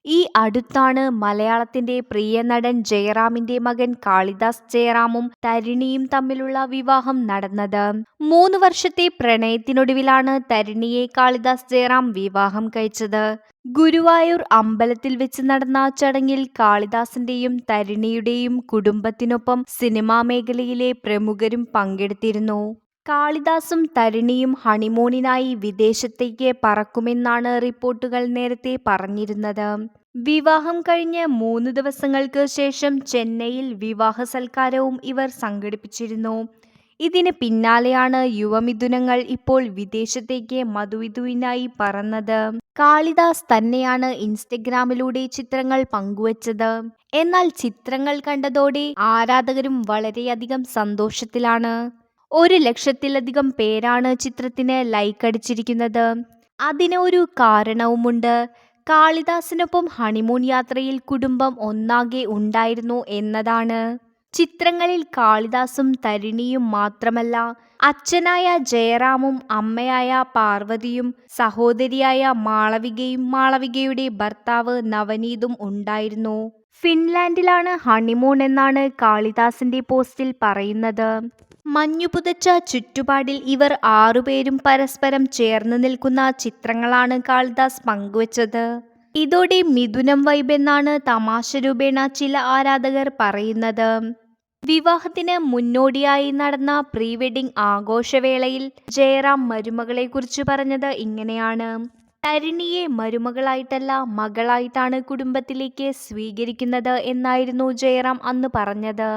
ഈ അടുത്താണ് മലയാളത്തിന്റെ പ്രിയ നടൻ ജയറാമിന്റെ മകൻ കാളിദാസ് ജയറാമും തരിണിയും തമ്മിലുള്ള വിവാഹം നടന്നത്. 3 വർഷത്തെ പ്രണയത്തിനൊടുവിലാണ് തരിണിയെ കാളിദാസ് ജയറാം വിവാഹം കഴിച്ചത്. ഗുരുവായൂർ അമ്പലത്തിൽ വെച്ച് നടന്ന ചടങ്ങിൽ കാളിദാസിന്റെയും തരിണിയുടെയും കുടുംബത്തിനൊപ്പം സിനിമാ മേഖലയിലെ പ്രമുഖരും പങ്കെടുത്തിരുന്നു. കാളിദാസും തരിണിയും ഹണിമൂണിനായി വിദേശത്തേക്ക് പറക്കുമെന്നാണ് റിപ്പോർട്ടുകൾ നേരത്തെ പറഞ്ഞിരുന്നത്. വിവാഹം കഴിഞ്ഞ് 3 ദിവസങ്ങൾക്ക് ശേഷം ചെന്നൈയിൽ വിവാഹ സൽക്കാരവും ഇവർ സംഘടിപ്പിച്ചിരുന്നു. ഇതിന് പിന്നാലെയാണ് യുവമിഥുനങ്ങൾ ഇപ്പോൾ വിദേശത്തേക്ക് മധുവിധുവിനായി പറന്നത്. കാളിദാസ് തന്നെയാണ് ഇൻസ്റ്റഗ്രാമിലൂടെ ചിത്രങ്ങൾ പങ്കുവച്ചത്. എന്നാൽ ചിത്രങ്ങൾ കണ്ടതോടെ ആരാധകരും വളരെയധികം സന്തോഷത്തിലാണ്. 1 ലക്ഷത്തിലധികം പേരാണ് ചിത്രത്തിന് ലൈക്ക് അടിച്ചിരിക്കുന്നത്. അതിന് ഒരു കാരണവുമുണ്ട്. കാളിദാസിനൊപ്പം ഹണിമൂൺ യാത്രയിൽ കുടുംബം ഒന്നാകെ ഉണ്ടായിരുന്നു എന്നതാണ്. ചിത്രങ്ങളിൽ കാളിദാസും തരിണിയും മാത്രമല്ല, അച്ഛനായ ജയറാമും അമ്മയായ പാർവതിയും സഹോദരിയായ മാളവികയും മാളവികയുടെ ഭർത്താവ് നവനീതും ഉണ്ടായിരുന്നു. ഫിൻലാൻഡിലാണ് ഹണിമൂൺ എന്നാണ് കാളിദാസിന്റെ പോസ്റ്റിൽ പറയുന്നത്. മഞ്ഞുപുതച്ച ചുറ്റുപാടിൽ ഇവർ 6 പേരും പരസ്പരം ചേർന്ന് നിൽക്കുന്ന ചിത്രങ്ങളാണ് കാളിദാസ് പങ്കുവച്ചത്. ഇതോടെ മിഥുനം വൈബ് എന്നാണ് തമാശ രൂപേണ ചില ആരാധകർ പറയുന്നത്. വിവാഹത്തിന് മുന്നോടിയായി നടന്ന പ്രീ വെഡിംഗ് ആഘോഷവേളയിൽ ജയറാം മരുമകളെക്കുറിച്ച് പറഞ്ഞത് ഇങ്ങനെയാണ്: തരിണിയെ മരുമകളായിട്ടല്ല, മകളായിട്ടാണ് കുടുംബത്തിലേക്ക് സ്വീകരിക്കുന്നത് എന്നായിരുന്നു ജയറാം അന്ന് പറഞ്ഞത്.